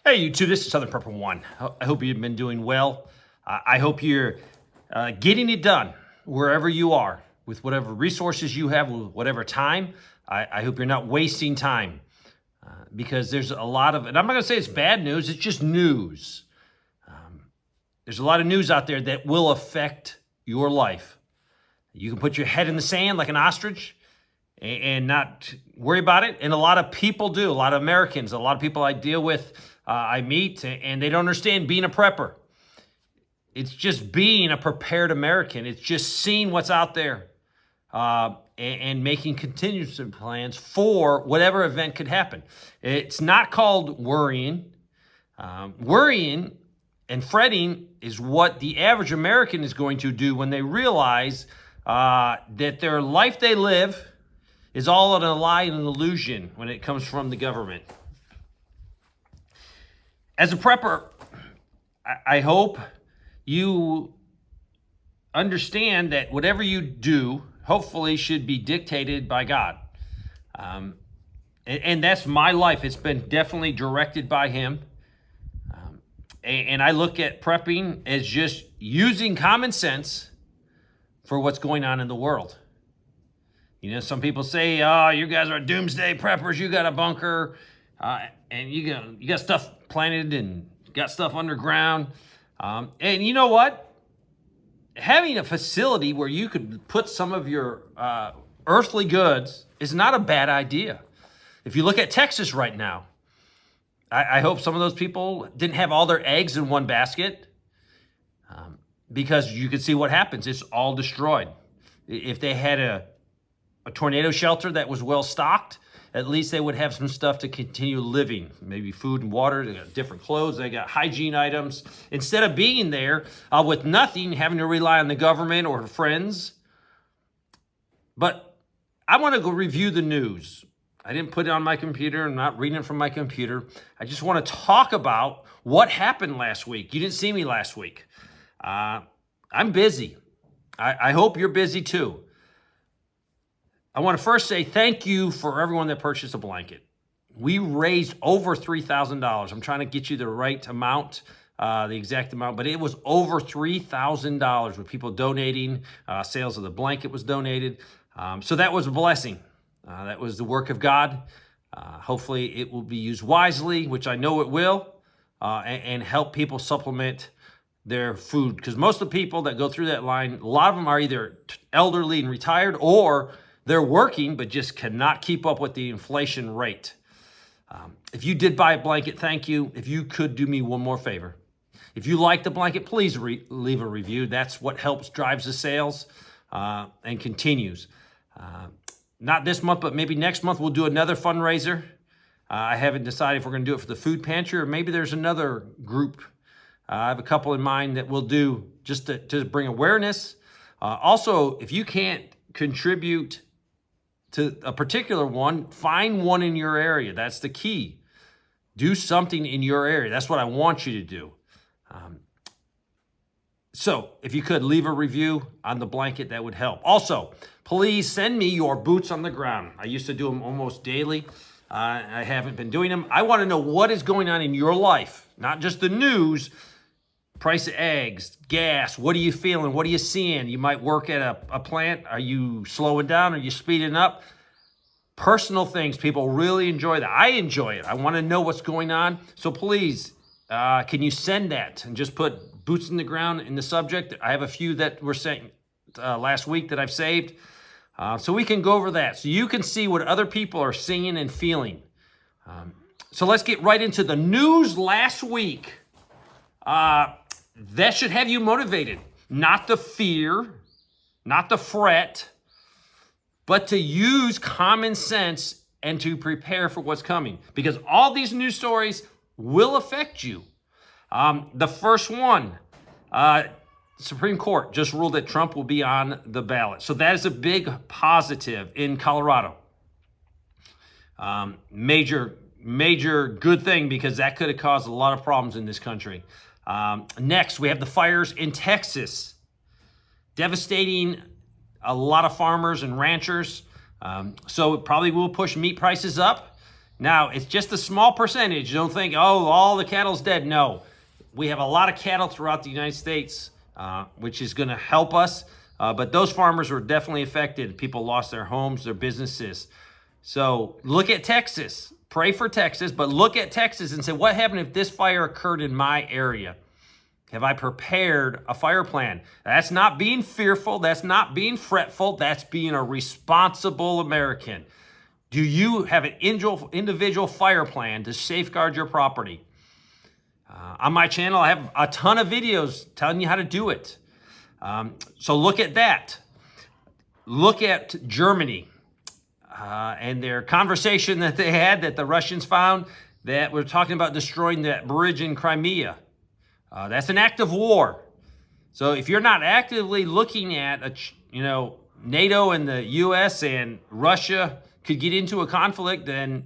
Hey, you two, this is Southern Prepper One. I hope you've been doing well. I hope you're getting it done wherever you are, with whatever resources you have, with whatever time. I hope you're not wasting time because there's a lot of, and I'm not going to say it's bad news, it's just news. There's a lot of news out there that will affect your life. You can put your head in the sand like an ostrich and not worry about it. And a lot of people do, a lot of Americans, a lot of people I deal with, I meet, and they don't understand being a prepper. It's just being a prepared American. It's just seeing what's out there and making contingency plans for whatever event could happen. It's not called worrying. Worrying and fretting is what the average American is going to do when they realize that their life they live is all a lie and an illusion when it comes from the government. As a prepper, I hope you understand that whatever you do, hopefully, should be dictated by God. And that's my life. It's been definitely directed by Him. And I look at prepping as just using common sense for what's going on in the world. You know, some people say, "Oh, you guys are doomsday preppers. You got a bunker, and you got stuff planted and got stuff underground." And you know what? Having a facility where you could put some of your earthly goods is not a bad idea. If you look at Texas right now, I hope some of those people didn't have all their eggs in one basket because you can see what happens. It's all destroyed. If they had a tornado shelter that was well stocked, at least they would have some stuff to continue living. Maybe food and water, they got different clothes, they got hygiene items. Instead of being there with nothing, having to rely on the government or friends. But I want to go review the news. I didn't put it on my computer. I'm not reading it from my computer. I just want to talk about what happened last week. You didn't see me last week. I'm busy. I hope you're busy too. I want to first say thank you for everyone that purchased a blanket. We raised over $3,000. I'm trying to get you the right amount, the exact amount, but it was over $3,000 with people donating. Sales of the blanket was donated. So that was a blessing. That was the work of God. Hopefully it will be used wisely, which I know it will, and help people supplement their food. Because most of the people that go through that line, a lot of them are either elderly and retired, or they're working but just cannot keep up with the inflation rate. If you did buy a blanket, thank you. If you could do me one more favor. If you like the blanket, please leave a review. That's what helps drives the sales and continues. Not this month, but maybe next month we'll do another fundraiser. I haven't decided if we're going to do it for the food pantry or maybe there's another group. I have a couple in mind that we'll do just to bring awareness. Also, if you can't contribute to a particular one, find one in your area. That's the key. Do something in your area. That's what I want you to do. So if you could leave a review on the blanket, that would help. Also, please send me your boots on the ground. I used to do them almost daily. I haven't been doing them. I want to know what is going on in your life, not just the news. Price of eggs, gas, what are you feeling? What are you seeing? You might work at a plant. Are you slowing down? Are you speeding up? Personal things. People really enjoy that. I enjoy it. I want to know what's going on. So please, can you send that and just put boots in the ground in the subject? I have a few that were sent last week that I've saved. So we can go over that. So you can see what other people are seeing and feeling. So let's get right into the news last week. That should have you motivated, not the fear, not the fret, but to use common sense and to prepare for what's coming, because all these news stories will affect you. The first one, Supreme Court just ruled that Trump will be on the ballot. So that is a big positive in Colorado. Major good thing, because that could have caused a lot of problems in this country. Next, we have the fires in Texas, devastating a lot of farmers and ranchers. So it probably will push meat prices up. Now, it's just a small percentage. Don't think, oh, all the cattle's dead. No, we have a lot of cattle throughout the United States, which is going to help us. But those farmers were definitely affected. People lost their homes, their businesses. So look at Texas. Pray for Texas, but look at Texas and say, what happened if this fire occurred in my area? Have I prepared a fire plan? That's not being fearful. That's not being fretful. That's being a responsible American. Do you have an individual fire plan to safeguard your property? On my channel, I have a ton of videos telling you how to do it. So look at that. Look at Germany and their conversation that they had that the Russians found that we're talking about destroying that bridge in Crimea. That's an act of war. So if you're not actively looking at, NATO and the U.S. and Russia could get into a conflict, then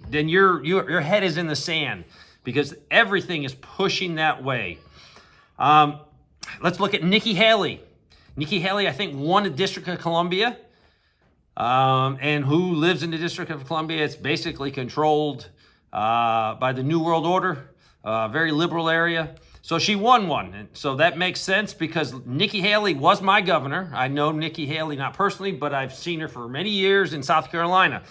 your head is in the sand because everything is pushing that way. Let's look at Nikki Haley. Nikki Haley, I think, won the District of Columbia. And who lives in the District of Columbia? It's basically controlled by the New World Order, very liberal area. So she won one. And so that makes sense because Nikki Haley was my governor. I know Nikki Haley not personally, but I've seen her for many years in South Carolina.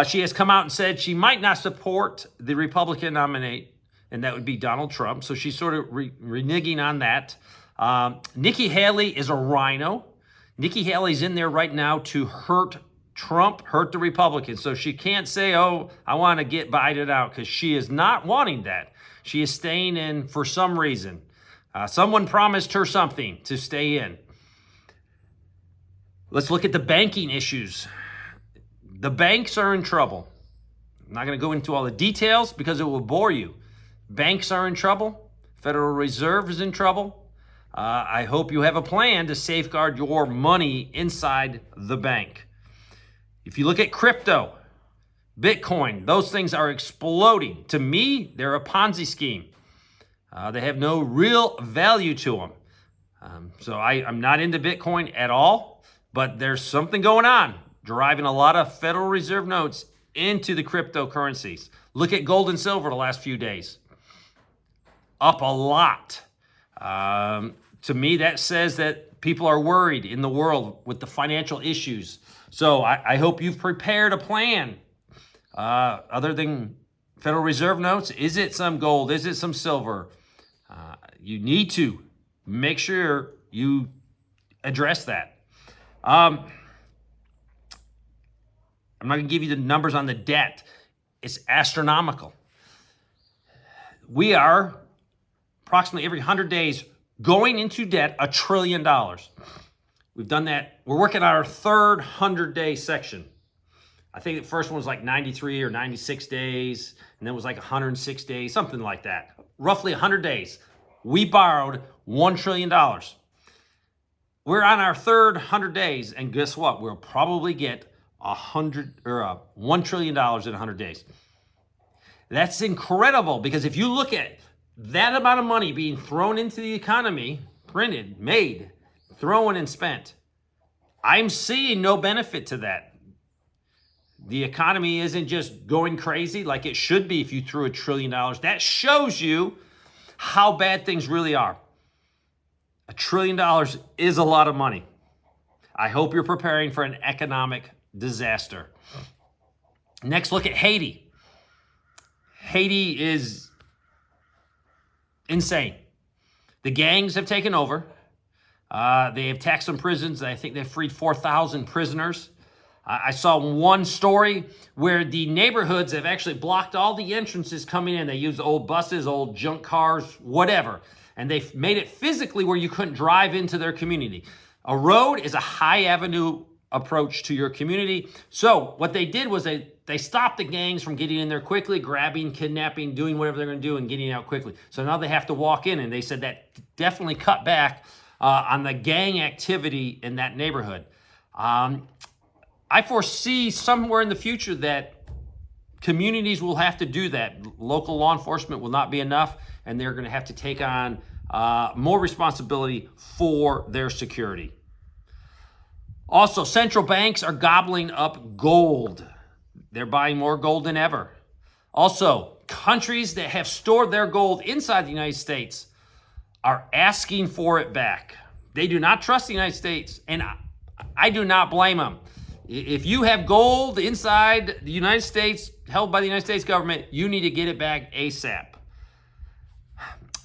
She has come out and said she might not support the Republican nominee, and that would be Donald Trump. So she's sort of reneging on that. Nikki Haley is a rhino. Nikki Haley's in there right now to hurt Trump, hurt the Republicans. So she can't say, oh, I want to get Biden out, because she is not wanting that. She is staying in for some reason. Someone promised her something to stay in. Let's look at the banking issues. The banks are in trouble. I'm not going to go into all the details because it will bore you. Banks are in trouble. Federal Reserve is in trouble. I hope you have a plan to safeguard your money inside the bank. If you look at crypto, Bitcoin, those things are exploding. To me, they're a Ponzi scheme. They have no real value to them. So I'm not into Bitcoin at all, but there's something going on, driving a lot of Federal Reserve notes into the cryptocurrencies. Look at gold and silver the last few days. Up a lot. To me, that says that people are worried in the world with the financial issues. So I hope you've prepared a plan. Other than Federal Reserve notes, is it some gold? Is it some silver? You need to make sure you address that. I'm not going to give you the numbers on the debt. It's astronomical. We are approximately every 100 days going into debt $1 trillion. We've done that. We're working on our third 100-day section. I think the first one was like 93 or 96 days, and then it was like 106 days, something like that. Roughly 100 days. We borrowed $1 trillion. We're on our third 100 days, and guess what? We'll probably get $1 trillion in 100 days. That's incredible, because if you look at that amount of money being thrown into the economy, printed, made, thrown and spent, I'm seeing no benefit to that. The economy isn't just going crazy like it should be if you threw $1 trillion. That shows you how bad things really are. $1 trillion is a lot of money. I hope you're preparing for an economic disaster. Next, look at Haiti. Haiti is insane. The gangs have taken over. They have taxed some prisons. I think they've freed 4,000 prisoners. I saw one story where the neighborhoods have actually blocked all the entrances coming in. They use old buses, old junk cars, whatever. And they've made it physically where you couldn't drive into their community. A road is a high avenue approach to your community. So what they did was they stopped the gangs from getting in there quickly, grabbing, kidnapping, doing whatever they're going to do and getting out quickly. So now they have to walk in, and they said that definitely cut back on the gang activity in that neighborhood. I foresee somewhere in the future that communities will have to do that. Local law enforcement will not be enough, and they're going to have to take on more responsibility for their security. Also, central banks are gobbling up gold. They're buying more gold than ever. Also, countries that have stored their gold inside the United States are asking for it back. They do not trust the United States, and I do not blame them. If you have gold inside the United States, held by the United States government, you need to get it back ASAP.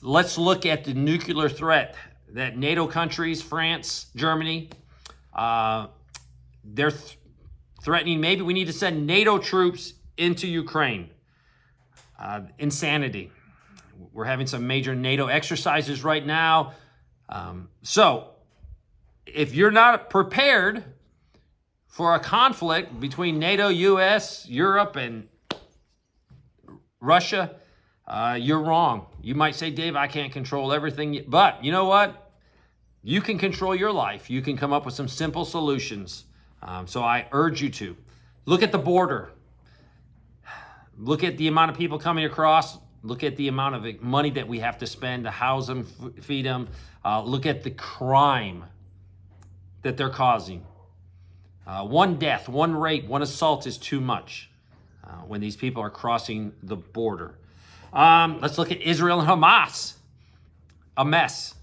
Let's look at the nuclear threat that NATO countries, France, Germany, they're threatening maybe we need to send NATO troops into Ukraine. Insanity. We're having some major NATO exercises right now. So if you're not prepared for a conflict between NATO, US, Europe, and Russia, you're wrong. You might say, Dave, I can't control everything. But you know what? You can control your life. You can come up with some simple solutions. So I urge you to. Look at the border. Look at the amount of people coming across. Look at the amount of money that we have to spend to house them, feed them. Look at the crime that they're causing. One death, one rape, one assault is too much when these people are crossing the border. Let's look at Israel and Hamas. A mess.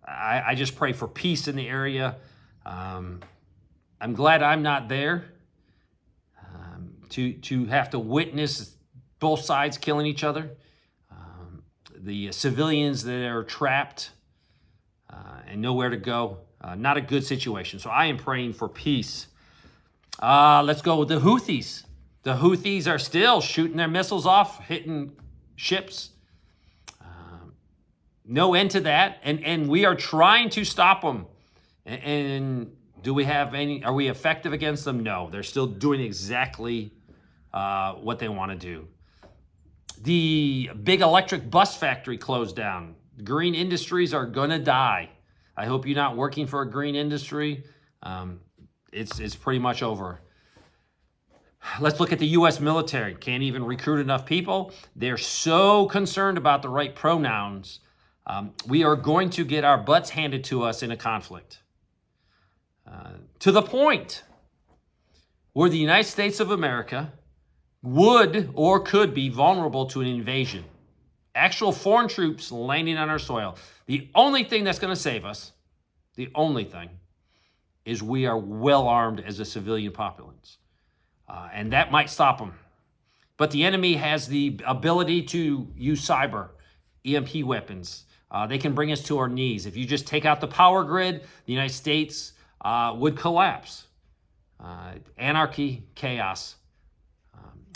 I just pray for peace in the area. I'm glad I'm not there to have to witness both sides killing each other. The civilians that are trapped and nowhere to go. Not a good situation. So I am praying for peace. Let's go with the Houthis. The Houthis are still shooting their missiles off, hitting ships. No end to that. And we are trying to stop them. And do we have any, are we effective against them? No, they're still doing exactly what they want to do. The big electric bus factory closed down. Green industries are going to die. I hope you're not working for a green industry. It's pretty much over. Let's look at the U.S. military. Can't even recruit enough people. They're so concerned about the right pronouns. We are going to get our butts handed to us in a conflict. To the point where the United States of America would or could be vulnerable to an invasion. Actual foreign troops landing on our soil. The only thing that's going to save us, the only thing, is we are well armed as a civilian populace. And that might stop them. But the enemy has the ability to use cyber, EMP weapons. They can bring us to our knees. If you just take out the power grid, the United States would collapse. Anarchy, chaos.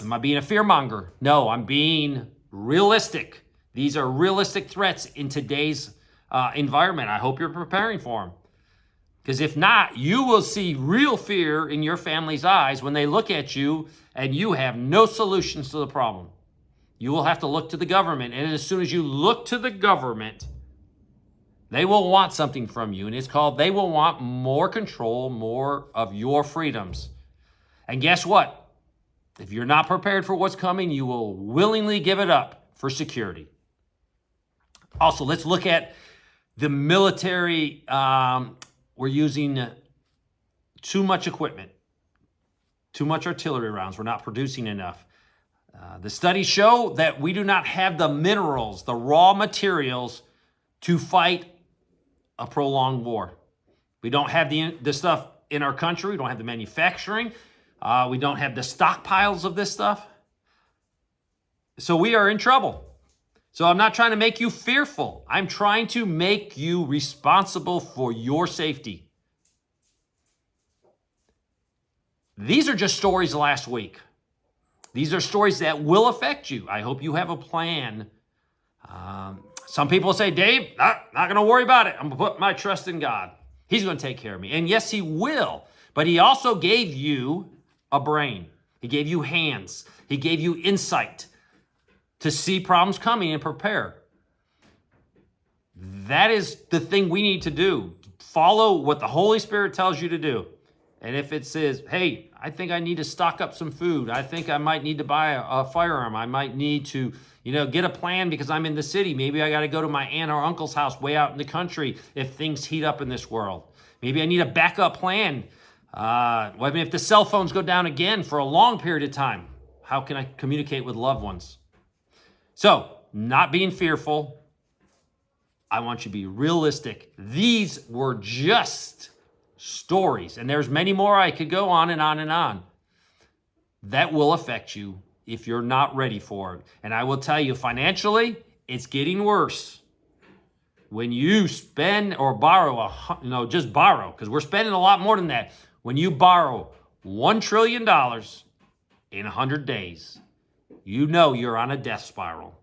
Am I being a fearmonger? No, I'm being realistic. These are realistic threats in today's environment. I hope you're preparing for them. Because if not, you will see real fear in your family's eyes when they look at you and you have no solutions to the problem. You will have to look to the government. And as soon as you look to the government, they will want something from you. And it's called, they will want more control, more of your freedoms. And guess what? If you're not prepared for what's coming, you will willingly give it up for security. Also, let's look at the military. We're using too much equipment, too much artillery rounds. We're not producing enough. The studies show that we do not have the minerals, the raw materials to fight a prolonged war. We don't have the stuff in our country. We don't have the manufacturing. We don't have the stockpiles of this stuff. So we are in trouble. So I'm not trying to make you fearful. I'm trying to make you responsible for your safety. These are just stories last week. These are stories that will affect you. I hope you have a plan. Some people say, Dave, not going to worry about it. I'm going to put my trust in God. He's going to take care of me. And yes, he will. But he also gave you a brain. He gave you hands. He gave you insight to see problems coming and prepare. That is the thing we need to do. Follow what the Holy Spirit tells you to do. And if it says, hey, I think I need to stock up some food. I think I might need to buy a firearm. I might need to, get a plan because I'm in the city. Maybe I got to go to my aunt or uncle's house way out in the country if things heat up in this world. Maybe I need a backup plan. If the cell phones go down again for a long period of time. How can I communicate with loved ones? So, not being fearful. I want you to be realistic. These were just stories, and there's many more. I could go on and on and on. That will affect you if you're not ready for it. And I will tell you, financially, it's getting worse. When you spend or borrow, just borrow, because we're spending a lot more than that. When you borrow $1 trillion in 100 days, you know you're on a death spiral.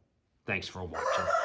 Thanks for watching.